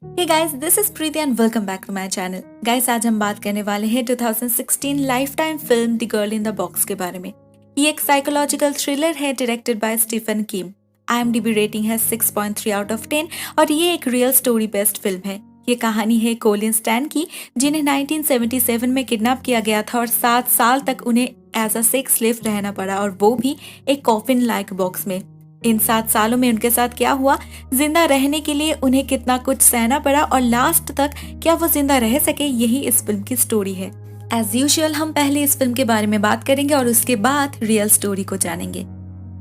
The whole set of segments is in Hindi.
Hey guys, this is Preeti and welcome back to my channel. Guys, आज हम बात करने वाले हैं 2016 lifetime film the girl in the box के बारे में। ये एक साइकोलॉजिकल थ्रिलर है directed by Stephen Kim. IMDb rating है 6.3 आउट ऑफ 10 और ये एक रियल स्टोरी बेस्ड फिल्म है। ये कहानी है कोलिन स्टैन की, जिन्हें 1977 में किडनैप किया गया था और 7 साल तक उन्हें एज अ सेक्स स्लेव रहना पड़ा, और वो भी एक कॉफिन लाइक बॉक्स में। इन 7 सालों में उनके साथ क्या हुआ, जिंदा रहने के लिए उन्हें कितना कुछ सहना पड़ा और लास्ट तक क्या वो जिंदा रह सके, यही इस फिल्म की स्टोरी है। एज यूजुअल हम पहले इस फिल्म के बारे में बात करेंगे और उसके बाद रियल स्टोरी को जानेंगे।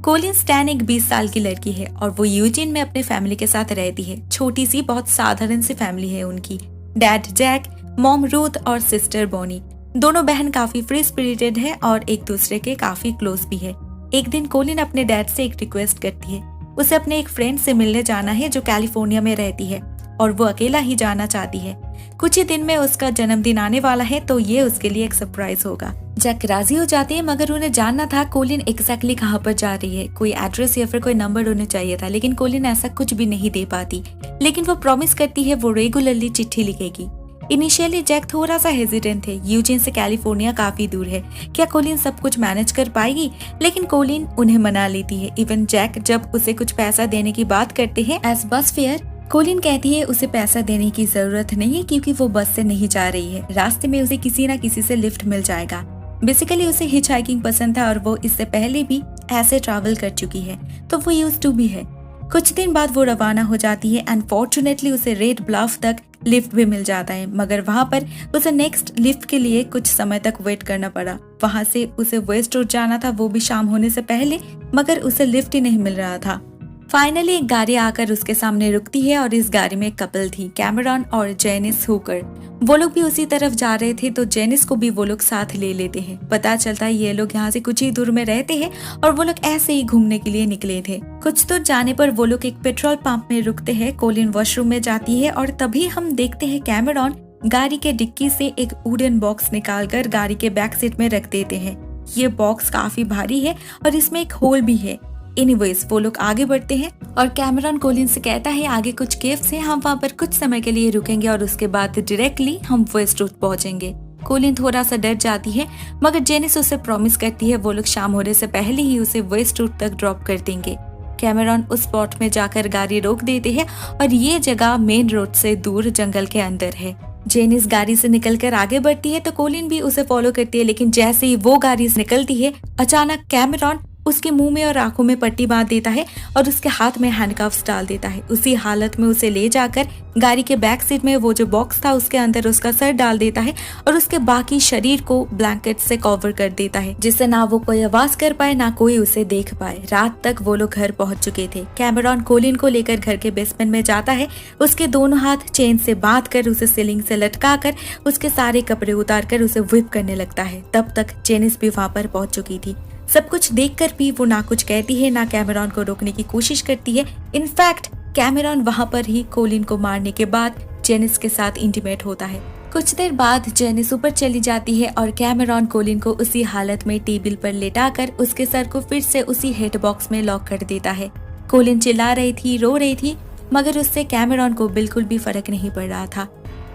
कोलिन स्टैन एक 20 साल की लड़की है और वो यूजिन में अपने फैमिली के साथ रहती है। छोटी सी बहुत साधारण सी फैमिली है उनकी। डैड जैक, मॉम रूथ और सिस्टर बोनी। दोनों बहन काफी फ्री स्पिरिटेड है और एक दूसरे के काफी क्लोज भी है। एक दिन कोलिन अपने डैड से एक रिक्वेस्ट करती है। उसे अपने एक फ्रेंड से मिलने जाना है जो कैलिफोर्निया में रहती है और वो अकेला ही जाना चाहती है। कुछ ही दिन में उसका जन्मदिन आने वाला है, तो ये उसके लिए एक सरप्राइज होगा। जैक राजी हो जाते हैं, मगर उन्हें जानना था कोलिन एग्जैक्टली कहाँ पर जा रही है। कोई एड्रेस या फिर कोई नंबर उन्हें चाहिए था, लेकिन कोलिन ऐसा कुछ भी नहीं दे पाती। लेकिन वो प्रॉमिस करती है वो रेगुलरली चिट्ठी लिखेगी। इनिशियली जैक थोड़ा सा हेजिटेंट थे। यूजिन से कैलिफोर्निया काफी दूर है, क्या कोलिन सब कुछ मैनेज कर पाएगी? लेकिन कोलिन उन्हें मना लेती है। इवन जैक जब उसे कुछ पैसा देने की बात करते हैं एज बस फेयर, कोलिन कहती है उसे पैसा देने की जरूरत नहीं है क्योंकि वो बस से नहीं जा रही है। रास्ते में उसे किसी न किसी से लिफ्ट मिल जाएगा। बेसिकली उसे हिच हाइकिंग पसंद था और वो इससे पहले भी ऐसे ट्रैवल कर चुकी है, तो वो यूज्ड टू भी है। कुछ दिन बाद वो रवाना हो जाती है। अनफॉर्चुनेटली उसे रेड ब्लफ तक लिफ्ट भी मिल जाता है, मगर वहाँ पर उसे नेक्स्ट लिफ्ट के लिए कुछ समय तक वेट करना पड़ा। वहाँ से उसे वेस्ट रोड जाना था, वो भी शाम होने से पहले, मगर उसे लिफ्ट ही नहीं मिल रहा था। फाइनली एक गाड़ी आकर उसके सामने रुकती है और इस गाड़ी में एक कपल थी, कैमरॉन और जेनिस हुकर। वो लोग भी उसी तरफ जा रहे थे, तो जेनिस को भी वो लोग साथ ले लेते हैं। पता चलता है ये लोग यहाँ से कुछ ही दूर में रहते हैं और वो लोग ऐसे ही घूमने के लिए निकले थे। कुछ दूर जाने पर वो लोग एक पेट्रोल पंप में रुकते हैं। कोलिन वॉशरूम में जाती है और तभी हम देखते हैं कैमरॉन गाड़ी के डिक्की से एक वुडन बॉक्स निकालकर गाड़ी के बैक सीट में रख देते हैं। ये बॉक्स काफी भारी है और इसमें एक होल भी है। एनीवेज वो लोग आगे बढ़ते हैं और कैमरॉन कोलिन से कहता है आगे कुछ केव्स हैं, हम वहाँ पर कुछ समय के लिए रुकेंगे और उसके बाद डायरेक्टली हम वेस्ट रूट पहुंचेंगे। कोलिन थोड़ा सा डर जाती है, मगर जेनिस उसे प्रॉमिस करती है वो लोग शाम होने से पहले ही उसे वेस्ट रूट तक ड्रॉप कर देंगे। कैमरॉन उस स्पॉट में जाकर गाड़ी रोक देते हैं और ये जगह मेन रोड से दूर जंगल के अंदर है। जेनिस गाड़ी से निकलकर आगे बढ़ती है तो कोलिन भी उसे फॉलो करती है, लेकिन जैसे ही वो गाड़ी से निकलती है अचानक कैमरॉन उसके मुंह में और आंखों में पट्टी बांध देता है और उसके हाथ में हैंडकफ्स डाल देता है। उसी हालत में उसे ले जाकर गाड़ी के बैक सीट में वो जो बॉक्स था उसके अंदर उसका सर डाल देता है और उसके बाकी शरीर को ब्लैंकेट से कवर कर देता है, जिससे ना वो कोई आवाज कर पाए ना कोई उसे देख पाए। रात तक वो लोग घर पहुंच चुके थे। कैमरॉन कोलिन को लेकर घर के बेसमेंट में जाता है। उसके दोनों हाथ चेन से बांध कर उसे सीलिंग से लटका कर उसके सारे कपड़े उतार कर उसे व्हिप करने लगता है। तब तक जेनिस भी वहाँ पर पहुंच चुकी थी। सब कुछ देखकर भी वो ना कुछ कहती है ना कैमरॉन को रोकने की कोशिश करती है। इनफैक्ट कैमरॉन वहाँ पर ही कोलिन को मारने के बाद जेनिस के साथ इंटीमेट होता है। कुछ देर बाद जेनिस ऊपर चली जाती है और कैमरॉन कोलिन को उसी हालत में टेबल पर लेटाकर उसके सर को फिर से उसी हेड बॉक्स में लॉक कर देता है। कोलिन चिल्ला रही थी, रो रही थी, मगर उससे कैमरॉन को बिल्कुल भी फर्क नहीं पड़ रहा था।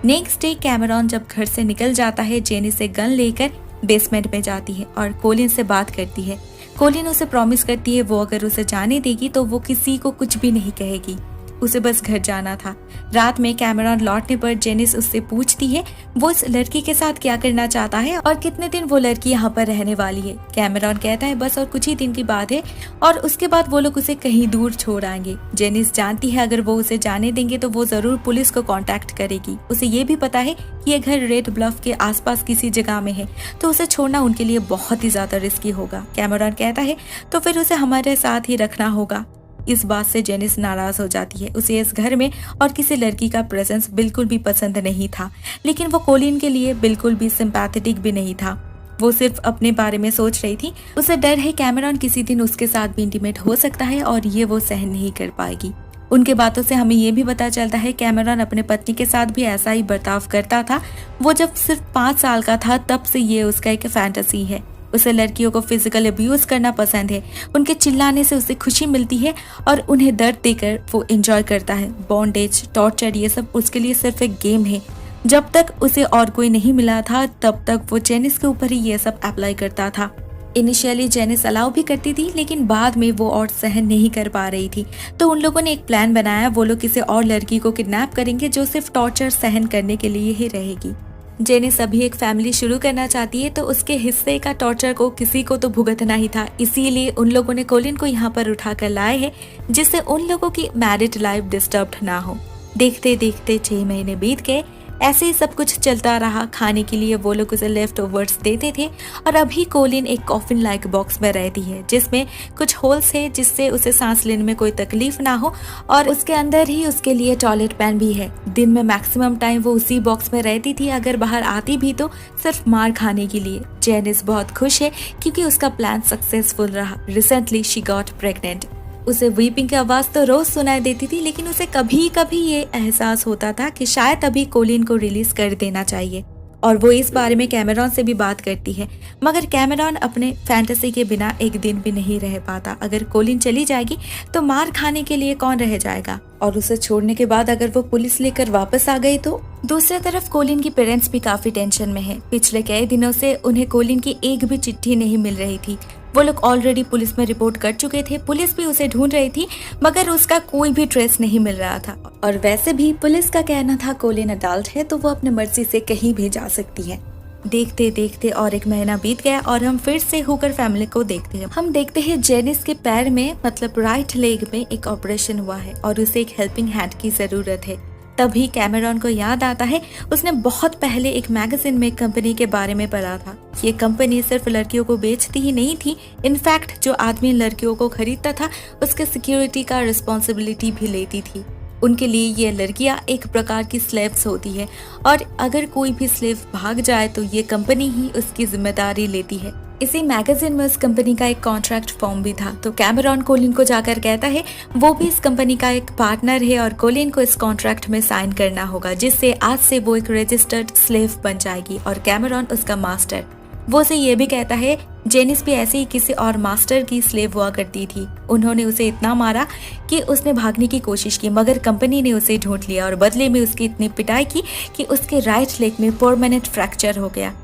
नेक्स्ट डे कैमरॉन जब घर से निकल जाता है, जेनिस से गन लेकर बेसमेंट में जाती है और कोलिन से बात करती है। कोलिन उसे प्रॉमिस करती है वो अगर उसे जाने देगी तो वो किसी को कुछ भी नहीं कहेगी, उसे बस घर जाना था। रात में कैमरॉन लौटने पर जेनिस उससे पूछती है वो इस लड़की के साथ क्या करना चाहता है और कितने दिन वो लड़की यहाँ पर रहने वाली है। कैमरॉन कहता है बस और कुछ ही दिन की बात है और उसके बाद वो लोग उसे कहीं दूर छोड़ आएंगे। जेनिस जानती है अगर वो उसे जाने देंगे तो वो जरूर पुलिस को कांटेक्ट करेगी। उसे ये भी पता है कि ये घर रेड ब्लफ के आसपास किसी जगह में है, तो उसे छोड़ना उनके लिए बहुत ही ज्यादा रिस्की होगा। कैमरॉन कहता है तो फिर उसे हमारे साथ ही रखना होगा। इस बात से जेनिस नाराज हो जाती है। उसे इस घर में और किसी लड़की का प्रेजेंस बिल्कुल भी पसंद नहीं था, लेकिन वो कोलिन के लिए बिल्कुल भी सिंपैथेटिक भी नहीं था। वो सिर्फ अपने बारे में सोच रही थी। उसे डर है कैमरॉन किसी दिन उसके साथ भी इंटीमेट हो सकता है और ये वो सहन नहीं कर पाएगी। उनके बातों से हमें ये भी पता चलता है कैमरॉन अपने पत्नी के साथ भी ऐसा ही बर्ताव करता था। वो जब सिर्फ 5 साल का था तब से ये उसका एक फैंटेसी है। उसे लड़कियों को फिजिकल अब्यूज करना पसंद है। उनके चिल्लाने से उसे खुशी मिलती है और उन्हें दर्द देकर वो एंजॉय करता है। बॉन्डेज, टॉर्चर, ये सब उसके लिए सिर्फ एक गेम है। जब तक उसे और कोई नहीं मिला था तब तक वो जेनिस के ऊपर ही ये सब अप्लाई करता था। इनिशियली जेनिस अलाउ भी करती थी, लेकिन बाद में वो और सहन नहीं कर पा रही थी, तो उन लोगों ने एक प्लान बनाया। वो लोग किसी और लड़की को किडनैप करेंगे जो सिर्फ टॉर्चर सहन करने के लिए ही रहेगी। जेनिस अभी एक फैमिली शुरू करना चाहती है, तो उसके हिस्से का टॉर्चर को किसी को तो भुगतना ही था। इसीलिए उन लोगों ने कोलिन को यहाँ पर उठाकर लाए हैं, जिससे उन लोगों की मैरिड लाइफ डिस्टर्ब ना हो। देखते देखते 6 महीने बीत गए। ऐसे ही सब कुछ चलता रहा। खाने के लिए वो लोग उसे लेफ्ट ओवर्स देते थे और अभी कोलिन एक कॉफिन लाइक बॉक्स में रहती है, जिसमें कुछ होल्स है जिससे उसे सांस लेने में कोई तकलीफ ना हो, और उसके अंदर ही उसके लिए टॉयलेट पैन भी है। दिन में मैक्सिमम टाइम वो उसी बॉक्स में रहती थी, अगर बाहर आती भी तो सिर्फ मार खाने के लिए। जेनिस बहुत खुश है क्योंकि उसका प्लान सक्सेसफुल रहा। Recently she got pregnant. उसे वीपिंग की आवाज तो रोज सुनाई देती थी, लेकिन उसे कभी कभी ये एहसास होता था कि शायद अभी कोलिन को रिलीज कर देना चाहिए, और वो इस बारे में कैमेरॉन से भी बात करती है। मगर कैमेरॉन अपने फैंटेसी के बिना एक दिन भी नहीं रह पाता। अगर कोलिन चली जाएगी तो मार खाने के लिए कौन रह जाएगा, और उसे छोड़ने के बाद अगर वो पुलिस लेकर वापस आ गई तो। दूसरी तरफ कोलिन की पेरेंट्स भी काफी टेंशन में है। पिछले कई दिनों से उन्हें कोलिन की एक भी चिट्ठी नहीं मिल रही थी। वो लोग ऑलरेडी पुलिस में रिपोर्ट कर चुके थे, पुलिस भी उसे ढूंढ रही थी, मगर उसका कोई भी ट्रेस नहीं मिल रहा था। और वैसे भी पुलिस का कहना था कोलिन अडल्ट है तो वो अपने मर्जी से कहीं भी जा सकती है। देखते देखते और 1 महीना बीत गया और हम फिर से हुकर फैमिली को देखते हैं। हम देखते हैं जेनिस के पैर में, मतलब राइट लेग में एक ऑपरेशन हुआ है और उसे एक हेल्पिंग हैंड की जरूरत है। तभी कैमेरॉन को याद आता है उसने बहुत पहले एक मैगजीन में कंपनी के बारे में पढ़ा था। ये कंपनी सिर्फ लड़कियों को बेचती ही नहीं थी, इनफैक्ट जो आदमी लड़कियों को खरीदता था उसके सिक्योरिटी का रिस्पॉन्सिबिलिटी भी लेती थी। उनके लिए ये लड़कियां एक प्रकार की स्लेव्स होती है, और अगर कोई भी स्लेव भाग जाए तो ये कंपनी ही उसकी जिम्मेदारी लेती है। इसी मैगजीन में उस कंपनी का एक कॉन्ट्रैक्ट फॉर्म भी था, तो कैमेरॉन कोलिन को जाकर कहता है वो भी इस कंपनी का एक पार्टनर है और कोलिन को इस कॉन्ट्रैक्ट में साइन करना होगा, जिससे आज से वो एक रजिस्टर्ड स्लेव बन जाएगी और कैमेरॉन उसका मास्टर। वो उसे ये भी कहता है जेनिस भी ऐसे ही किसी और मास्टर की स्लेव हुआ करती थी। उन्होंने उसे इतना मारा कि उसने भागने की कोशिश की, मगर कंपनी ने उसे ढूंढ लिया और बदले में उसकी इतनी पिटाई की कि उसके राइट लेग में परमानेंट फ्रैक्चर हो गया।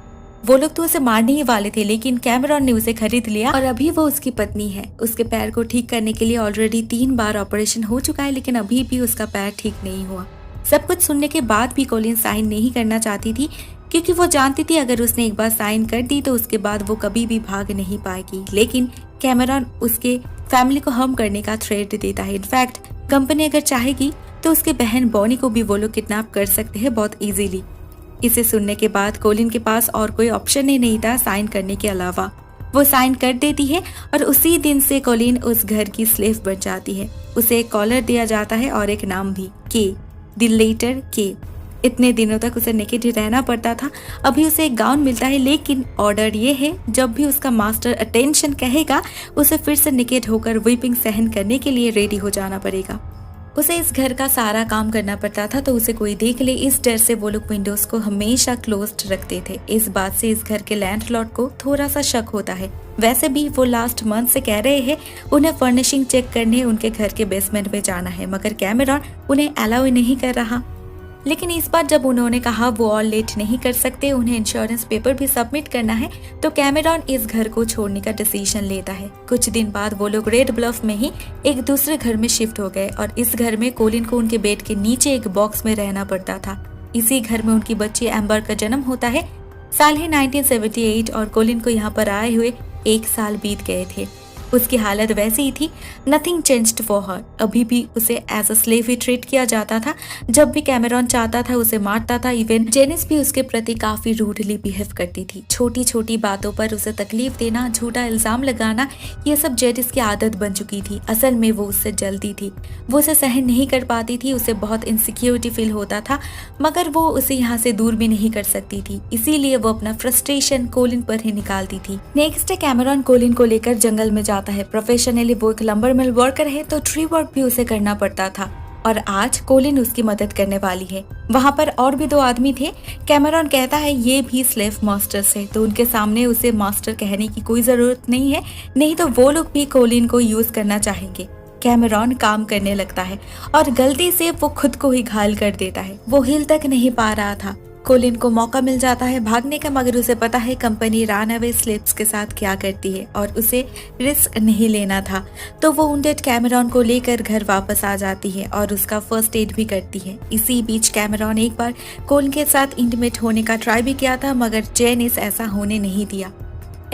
वो लोग तो उसे मारने ही वाले थे, लेकिन कैमेरॉन ने उसे खरीद लिया और अभी वो उसकी पत्नी है। उसके पैर को ठीक करने के लिए ऑलरेडी 3 बार ऑपरेशन हो चुका है, लेकिन अभी भी उसका पैर ठीक नहीं हुआ। सब कुछ सुनने के बाद भी कोलिन साइन नहीं करना चाहती थी, क्योंकि वो जानती थी अगर उसने एक बार साइन कर दी तो उसके बाद वो कभी भी भाग नहीं पाएगी। लेकिन कैमेरॉन उसके फैमिली को हार्म करने का थ्रेट देता है। इनफैक्ट कंपनी अगर चाहेगी तो उसके बहन बॉनी को भी वो लोग किडनैप कर सकते हैं बहुत इजीली। इसे सुनने के बाद कोलिन के पास और कोई ऑप्शन ही नहीं था साइन करने के अलावा। वो साइन कर देती है और उसी दिन से कोलिन उस घर की स्लेव बन जाती है। उसे एक कॉलर दिया जाता है और एक नाम भी, के, द लेटर के। इतने दिनों तक उसे नेकेड ही रहना पड़ता था। अभी उसे एक गाउन मिलता है, लेकिन ऑर्डर ये है जब भी उसका मास्टर अटेंशन कहेगा उसे फिर से नेकेड होकर वीपिंग सहन करने के लिए रेडी हो जाना पड़ेगा। उसे इस घर का सारा काम करना पड़ता था, तो उसे कोई देख ले इस डर से वो लोग विंडोज को हमेशा क्लोज्ड रखते थे। इस बात से इस घर के लैंडलॉर्ड को थोड़ा सा शक होता है। वैसे भी वो लास्ट मंथ से कह रहे हैं उन्हें फर्निशिंग चेक करने उनके घर के बेसमेंट में जाना है, मगर कैमेरॉन उन्हें अलाउ नहीं कर रहा। लेकिन इस बार जब उन्होंने कहा वो और लेट नहीं कर सकते, उन्हें इंश्योरेंस पेपर भी सबमिट करना है, तो कैमेरॉन इस घर को छोड़ने का डिसीजन लेता है। कुछ दिन बाद वो लोग रेड ब्लफ में ही एक दूसरे घर में शिफ्ट हो गए और इस घर में कोलिन को उनके बेड के नीचे एक बॉक्स में रहना पड़ता था। इसी घर में उनकी बच्ची एम्बर का जन्म होता है। साल है 1978 और कोलिन को यहाँ पर आए हुए 1 साल बीत गए थे। उसकी हालत वैसी ही थी, नथिंग चेंज्ड फॉर हर। अभी भी उसे एज अ स्लेव ही ट्रीट किया जाता था। जब भी कैमेरॉन चाहता था उसे मारता था। इवन जेनिस भी उसके प्रति काफी रूडली बिहेव करती थी। छोटी छोटी बातों पर उसे तकलीफ देना, झूठा इल्जाम लगाना, ये सब जेनिस की आदत बन चुकी थी। असल में वो उससे जलती थी, वो उसे सहन नहीं कर पाती थी, उसे बहुत इनसिक्योरिटी फील होता था, मगर वो उसे यहाँ से दूर भी नहीं कर सकती थी। इसीलिए वो अपना फ्रस्ट्रेशन कोलिन पर ही निकालती थी। नेक्स्ट डे कैमेरॉन कोलिन को लेकर जंगल में जाता है। प्रोफेशनली वो एक लंबर मिल वर्कर है, तो ट्री वर्क भी उसे करना पड़ता था। और आज कोलिन उसकी मदद करने वाली है। वहाँ पर और भी 2 आदमी थे। कैमरॉन कहता है ये भी स्लेव मास्टर्स है, तो उनके सामने उसे मास्टर कहने की कोई जरूरत नहीं है, नहीं तो वो लोग भी कोलिन को यूज करना चाहेंगे। कैमरॉन काम करने लगता है और गलती से वो खुद को ही घायल कर देता है। वो हिल तक नहीं पा रहा था। कोलिन को मौका मिल जाता है भागने का, मगर उसे पता है कंपनी रन अवे स्लेव्स के साथ क्या करती है और उसे रिस्क नहीं लेना था। तो वो वुंडेड कैमरॉन को लेकर घर वापस आ जाती है और उसका फर्स्ट एड भी करती है। इसी बीच कैमरॉन एक बार कोलिन के साथ इंटीमेट होने का ट्राई भी किया था, मगर जेनिस ऐसा होने नहीं दिया।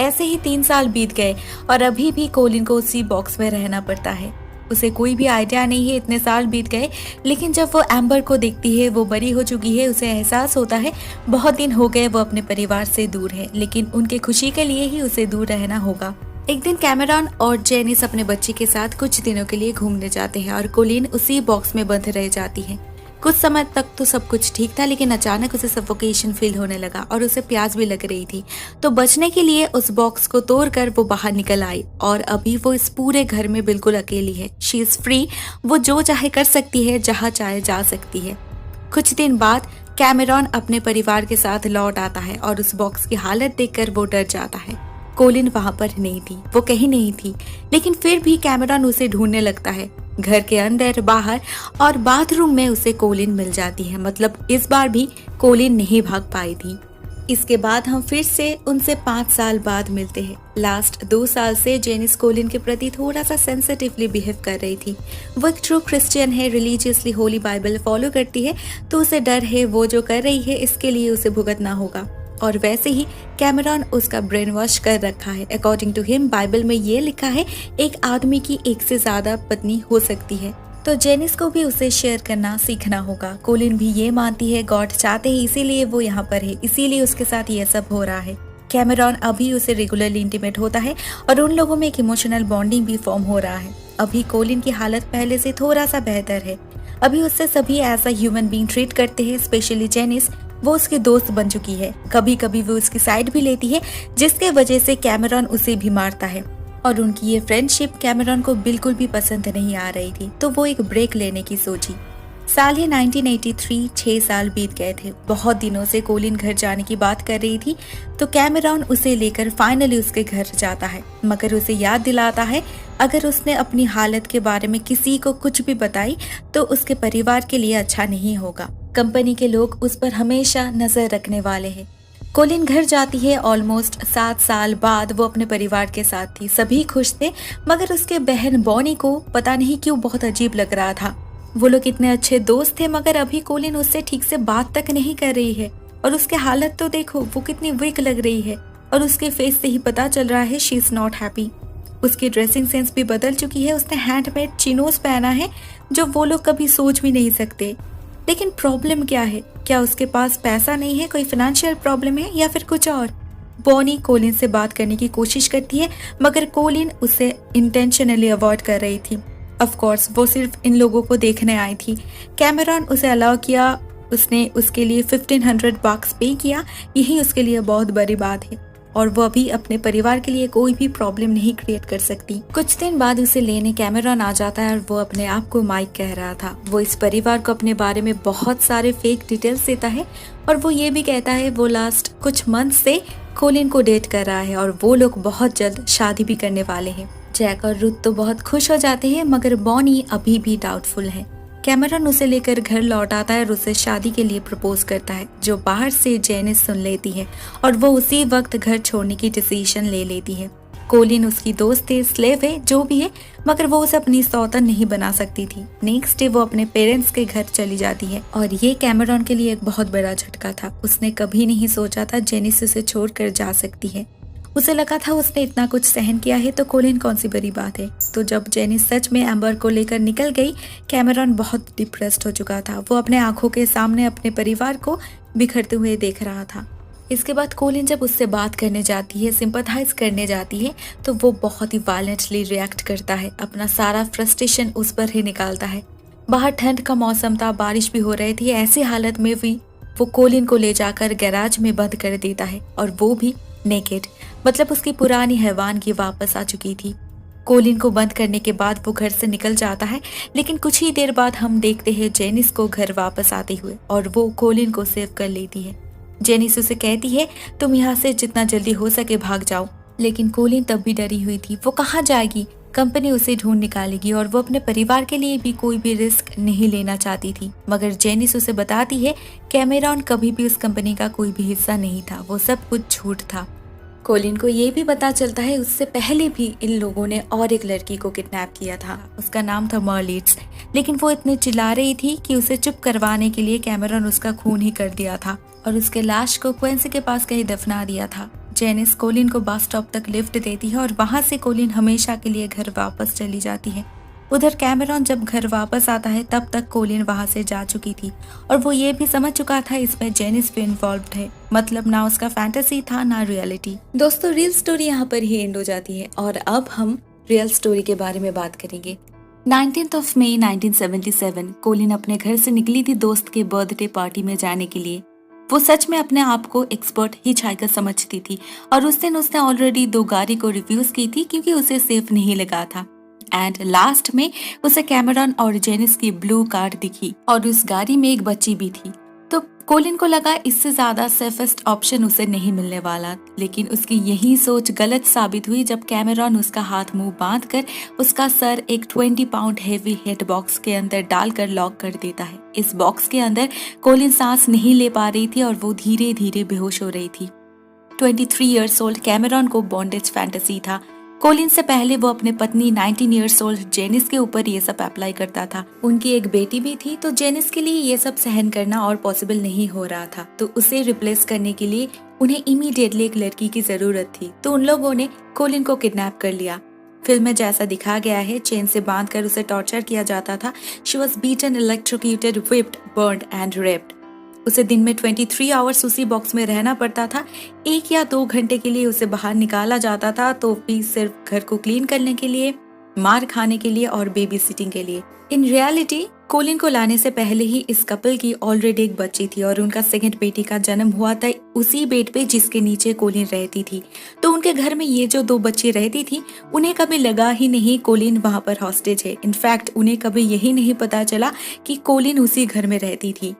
ऐसे ही 3 साल बीत गए और अभी भी कोलिन को उसी बॉक्स में रहना पड़ता है। उसे कोई भी आइडिया नहीं है इतने साल बीत गए, लेकिन जब वो एम्बर को देखती है, वो बड़ी हो चुकी है, उसे एहसास होता है बहुत दिन हो गए वो अपने परिवार से दूर है, लेकिन उनके खुशी के लिए ही उसे दूर रहना होगा। एक दिन कैमरॉन और जेनिस अपने बच्चे के साथ कुछ दिनों के लिए घूमने जाते हैं और कोलिन उसी बॉक्स में बंद रह जाती है। कुछ समय तक तो सब कुछ ठीक था, लेकिन अचानक उसे सफोकेशन फील होने लगा और उसे प्यास भी लग रही थी। तो बचने के लिए उस बॉक्स को तोड़कर वो बाहर निकल आई और अभी वो इस पूरे घर में बिल्कुल अकेली है। शी इज फ्री, वो जो चाहे कर सकती है, जहाँ चाहे जा सकती है। कुछ दिन बाद कैमरॉन अपने परिवार के साथ लौट आता है और उस बॉक्स की हालत देखकर वो डर जाता है। कोलिन वहां पर नहीं थी, वो कहीं नहीं थी, लेकिन फिर भी कैमरॉन उसे ढूंढने लगता है। घर के अंदर, बाहर और बाथरूम में उसे कोलिन मिल जाती है। मतलब इस बार भी कोलिन नहीं भाग पाई थी। इसके बाद हम फिर से उनसे 5 साल बाद मिलते हैं। लास्ट 2 साल से जेनिस कोलिन के प्रति थोड़ा सा सेंसिटिवली बिहेव कर रही थी। वो एक ट्रू क्रिश्चियन है, रिलीजियसली होली बाइबल फॉलो करती है, तो उसे डर है वो जो कर रही है इसके लिए उसे भुगतना होगा। और वैसे ही कैमरॉन उसका ब्रेन वॉश कर रखा है। अकॉर्डिंग टू हिम बाइबल में ये लिखा है एक आदमी की 1 से ज्यादा पत्नी हो सकती है, तो जेनिस को भी उसे शेयर करना सीखना होगा। कोलिन भी ये मानती है गॉड चाहते हैं, इसीलिए वो यहाँ पर है, इसीलिए उसके साथ ये सब हो रहा है। कैमरॉन अभी उसे रेगुलरली इंटीमेट होता है और उन लोगों में एक इमोशनल बॉन्डिंग भी फॉर्म हो रहा है। अभी कोलिन की हालत पहले से थोड़ा सा बेहतर है। अभी उससे सभी as a human being treat करते हैं, स्पेशली जेनिस। वो उसकी दोस्त बन चुकी है। कभी कभी वो उसकी साइड भी लेती है, जिसके वजह से कैमरॉन उसे भी मारता है। और उनकी ये फ्रेंडशिप कैमरॉन को बिल्कुल भी पसंद नहीं आ रही थी, तो वो एक ब्रेक लेने की सोची। साल है 1983, 6 साल बीत गए थे। बहुत दिनों से कोलिन घर जाने की बात कर रही थी, तो कैमरॉन उसे लेकर फाइनली उसके घर जाता है, मगर उसे याद दिलाता है अगर उसने अपनी हालत के बारे में किसी को कुछ भी बताई तो उसके परिवार के लिए अच्छा नहीं होगा। कंपनी के लोग उस पर हमेशा नजर रखने वाले हैं। कोलिन घर जाती है। ऑलमोस्ट 7 साल बाद वो अपने परिवार के साथ थी। सभी खुश थे, मगर उसके बहन बॉनी को पता नहीं क्यों बहुत अजीब लग रहा था। वो लोग इतने अच्छे दोस्त थे, मगर अभी कोलिन उससे ठीक से बात तक नहीं कर रही है। और उसके हालत तो देखो, वो कितनी वीक लग रही है और उसके फेस से ही पता चल रहा है शी इज नॉट हैप्पी। उसकी ड्रेसिंग सेंस भी बदल चुकी है। उसने हैंडमेड चिनोस पहना है, जो वो लोग कभी सोच भी नहीं सकते। लेकिन प्रॉब्लम क्या है? क्या उसके पास पैसा नहीं है? कोई फाइनेंशियल प्रॉब्लम है या फिर कुछ और? बॉनी कोलिन से बात करने की कोशिश करती है, मगर कोलिन उसे इंटेंशनली अवॉइड कर रही थी। ऑफ कोर्स वो सिर्फ इन लोगों को देखने आई थी। कैमरॉन उसे अलाउ किया, उसने उसके लिए $1500 पे किया। यही उसके लिए बहुत बड़ी बात है और वो अभी अपने परिवार के लिए कोई भी प्रॉब्लम नहीं क्रिएट कर सकती। कुछ दिन बाद उसे लेने कैमरॉन आ जाता है और वो अपने आप को माइक कह रहा था। वो इस परिवार को अपने बारे में बहुत सारे फेक डिटेल्स देता है और वो ये भी कहता है वो लास्ट कुछ मंथ से कोलिन को डेट कर रहा है और वो लोग बहुत जल्द शादी भी करने वाले हैं। जैक और रुथ तो बहुत खुश हो जाते हैं, मगर बॉनी अभी भी डाउटफुल है। कैमरॉन उसे लेकर घर लौट आता है और उसे शादी के लिए प्रपोज करता है, जो बाहर से जेनिस सुन लेती है और वो उसी वक्त घर छोड़ने की डिसीजन ले लेती है। कोलिन उसकी दोस्त है, स्लेव है, जो भी है, मगर वो उसे अपनी सौतन नहीं बना सकती थी। नेक्स्ट डे वो अपने पेरेंट्स के घर चली जाती है और ये कैमरॉन के लिए एक बहुत बड़ा झटका था। उसने कभी नहीं सोचा था जेनिस उसे छोड़कर जा सकती है। उसे लगा था उसने इतना कुछ सहन किया है तो कोलिन कौन सी बड़ी बात है। तो जब जेनिस सच में एम्बर को लेकर निकल गई, कैमरॉन बहुत डिप्रेस्ड हो चुका था। वो अपने आंखों के सामने अपने परिवार को बिखरते हुए देख रहा था। इसके बाद कोलिन जब उससे बात करने जाती है, सिंपैथाइज करने जाती है, तो वो बहुत ही वायलेंटली रिएक्ट करता है। अपना सारा फ्रस्ट्रेशन उस पर ही निकालता है। बाहर ठंड का मौसम था, बारिश भी हो रही थी। ऐसी हालत में भी वो कोलिन को ले जाकर गैराज में बंद कर देता है और वो भी नेकेड। मतलब उसकी पुरानी हैवान की वापस आ चुकी थी। कोलिन को बंद करने के बाद वो घर से निकल जाता है, लेकिन कुछ ही देर बाद हम देखते हैं जेनिस को घर वापस आते हुए और वो कोलिन को सेव कर लेती है। जेनिस उसे कहती है तुम यहाँ से जितना जल्दी हो सके भाग जाओ, लेकिन कोलिन तब भी डरी हुई थी। वो कहाँ जाएगी? कंपनी उसे ढूंढ निकालेगी और वो अपने परिवार के लिए भी कोई भी रिस्क नहीं लेना चाहती थी। मगर जेनिस उसे बताती है कैमेरॉन कभी भी उस कंपनी का कोई भी हिस्सा नहीं था, वो सब कुछ झूठ था। कोलिन को ये भी पता चलता है उससे पहले भी इन लोगों ने और एक लड़की को किडनैप किया था। उसका नाम था मर्लिट्स, लेकिन वो इतने चिल्ला रही थी कि उसे चुप करवाने के लिए कैमेरॉन उसका खून ही कर दिया था और उसके लाश को क्वेंसी के पास कहीं दफना दिया था। जेनिस कोलिन को बस स्टॉप तक लिफ्ट देती है और वहां से कोलिन हमेशा के लिए घर वापस चली जाती है। उधर कैमेरॉन जब घर वापस आता है तब तक कोलिन वहां से जा चुकी थी और वो ये भी समझ चुका था इसमें जेनिस भी इन्वॉल्व्ड है। मतलब ना उसका फैंटेसी था ना रियलिटी। दोस्तों, रियल स्टोरी यहाँ पर ही एंड हो जाती है और अब हम रियल स्टोरी के बारे में बात करेंगे। 19 मई 1977 कोलिन अपने घर से निकली थी दोस्त के बर्थडे पार्टी में जाने के लिए। वो सच में अपने आप को एक्सपर्ट हिचहाइकर समझती थी और उस दिन उसने ऑलरेडी 2 गाड़ी को रिफ्यूज की थी क्योंकि उसे सेफ नहीं लगा था। एंड लास्ट में उसे कैमेरॉन और जेनिस की ब्लू कार दिखी और उस गाड़ी में एक बच्ची भी थी। तो कोलिन को लगा इससे ज्यादा सेफेस्ट ऑप्शन उसे नहीं मिलने वाला, लेकिन उसकी यही सोच गलत साबित हुई जब कैमेरॉन उसका हाथ मुंह बांधकर उसका सर एक 20 पाउंड हेवी हेड बॉक्स के अंदर डालकर लॉक कर देता है। इस बॉक्स के अंदर कोलिन सांस नहीं ले पा रही थी और वो धीरे धीरे बेहोश हो रही थी। 23 ईयर्स ओल्ड कैमेरॉन को बॉन्डेज फैंटेसी था। कोलिन से पहले वो अपने पत्नी 19 ईयर्स ओल्ड जेनिस के ऊपर ये सब अप्लाई करता था। उनकी एक बेटी भी थी, तो जेनिस के लिए ये सब सहन करना और पॉसिबल नहीं हो रहा था। तो उसे रिप्लेस करने के लिए उन्हें इमीडिएटली एक लड़की की जरूरत थी। तो उन लोगों ने कोलिन को किडनैप कर लिया। फिल्म में जैसा दिखा गया है, चेन से बांधकर उसे टॉर्चर किया जाता था। She was beaten, electrocuted, whipped, burned and raped. उसे दिन में 23 आवर्स उसी बॉक्स में रहना पड़ता था। 1 या 2 घंटे के लिए उसे बाहर निकाला जाता था, तो भी सिर्फ घर को क्लीन करने के लिए, मार खाने के लिए और बेबी सिटिंग के लिए। इन रियलिटी कोलिन को लाने से पहले ही इस कपल की ऑलरेडी एक बच्ची थी और उनका सेकंड बेटी का जन्म हुआ था उसी बेड पे जिसके नीचे कोलिन रहती थी। तो उनके घर में ये जो 2 बच्ची रहती थी, उन्हें कभी लगा ही नहीं कोलिन वहां पर हॉस्टेज है। इनफैक्ट उन्हें कभी यही नहीं पता चला कि कोलिन उसी घर में रहती थी।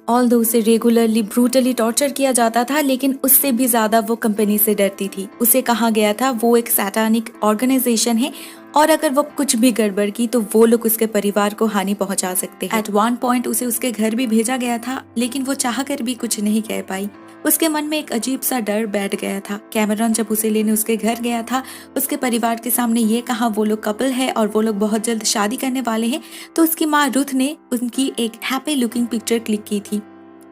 ऑल्दो उसे रेगुलरली ब्रूटली टॉर्चर किया जाता था, लेकिन उससे भी ज्यादा वो कंपनी से डरती थी। उसे कहा गया था वो एक सैटानिक ऑर्गेनाइजेशन है और अगर वो कुछ भी गड़बड़ की तो वो लोग उसके परिवार को हानि पहुंचा सकते हैं। एट वन पॉइंट उसे उसके घर भी भेजा गया था, लेकिन वो चाहकर भी कुछ नहीं कह पाई। उसके मन में एक अजीब सा डर बैठ गया था। कैमेरॉन जब उसे लेने उसके घर गया था, उसके परिवार के सामने ये कहा वो लोग कपल है और वो लोग बहुत जल्द शादी करने वाले हैं, तो उसकी माँ रुथ ने उनकी एक हैप्पी लुकिंग पिक्चर क्लिक की थी,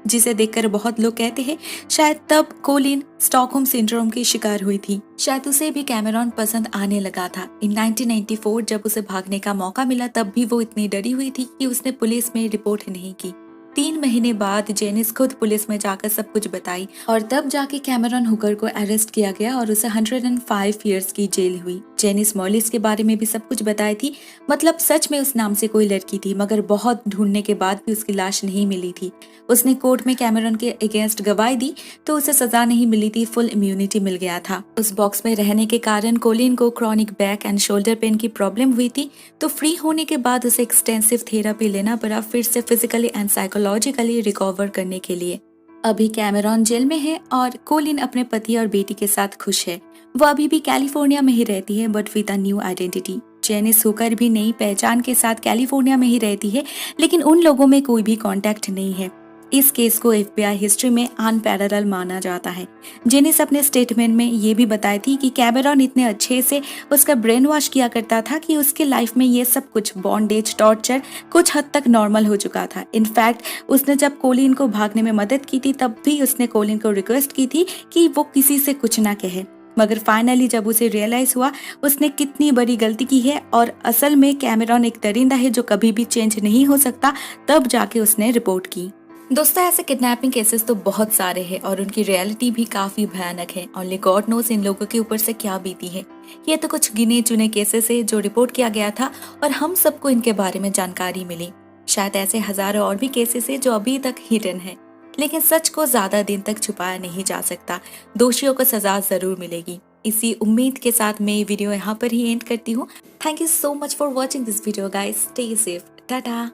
जिसे देखकर बहुत लोग कहते हैं शायद तब कोलिन स्टॉकहोम सिंड्रोम की शिकार हुई थी। शायद उसे भी कैमेरॉन पसंद आने लगा था। इन 1994 जब उसे भागने का मौका मिला, तब भी वो इतनी डरी हुई थी कि उसने पुलिस में रिपोर्ट नहीं की। 3 महीने बाद जेनिस खुद पुलिस में जाकर सब कुछ बताई और तब जाके कैमेरॉन हुकर को अरेस्ट किया गया और उसे 105 इयर्स की जेल हुई। जेनिस मॉलिस के बारे में भी सब कुछ बताई थी। मतलब सच में उस नाम से कोई लड़की थी, मगर बहुत ढूंढने के बाद भी उसकी लाश नहीं मिली थी। उसने कोर्ट में कैमेरॉन के अगेंस्ट गवाही दी तो उसे सजा नहीं मिली थी, फुल इम्यूनिटी मिल गया था। उस बॉक्स में रहने के कारण कोलिन को chronic back and shoulder pain की प्रॉब्लम हुई थी, तो फ्री होने के बाद उसे एक्सटेंसिव थेरेपी लेना पड़ा फिर से फिजिकली एंड साइकोलॉजिकली रिकवर करने के लिए। अभी कैमेरॉन जेल में है और कोलिन अपने पति और बेटी के साथ खुश है। वो अभी भी कैलिफोर्निया में ही रहती है, but with a new identity. Janice Hooker भी नई पहचान के साथ कैलिफोर्निया में ही रहती है, लेकिन उन लोगों में कोई भी कांटेक्ट नहीं है। इस केस को FBI हिस्ट्री में अनपैरेलल माना जाता है। जेनिस अपने स्टेटमेंट में ये भी बताई थी कि कैमेरॉन इतने अच्छे से उसका ब्रेन वॉश किया करता था कि उसके लाइफ में ये सब कुछ बॉन्डेज, टॉर्चर कुछ हद तक नॉर्मल हो चुका था। इनफैक्ट उसने जब कोलिन को भागने में मदद की थी, तब भी उसने कोलिन को रिक्वेस्ट की थी कि वो किसी से कुछ ना कहे। मगर फाइनली जब उसे रियलाइज हुआ उसने कितनी बड़ी गलती की है और असल में कैमेरॉन एक दरिंदा है जो कभी भी चेंज नहीं हो सकता, तब जाके उसने रिपोर्ट की। दोस्तों, ऐसे किडनैपिंग केसेस तो बहुत सारे हैं और उनकी रियलिटी भी काफी भयानक है। ओनली गॉड नोस इन लोगों के ऊपर से क्या बीती है। ये तो कुछ गिने चुने केसेस है जो रिपोर्ट किया गया था और हम सबको इनके बारे में जानकारी मिली। शायद ऐसे हजारों और भी केसेस है जो अभी तक हिडन है, लेकिन सच को ज्यादा दिन तक छुपाया नहीं जा सकता। दोषियों को सजा जरूर मिलेगी। इसी उम्मीद के साथ मैं ये वीडियो यहाँ पर ही एंड करती हूँ। Thank you so much for watching this video guys. Stay safe. Tata.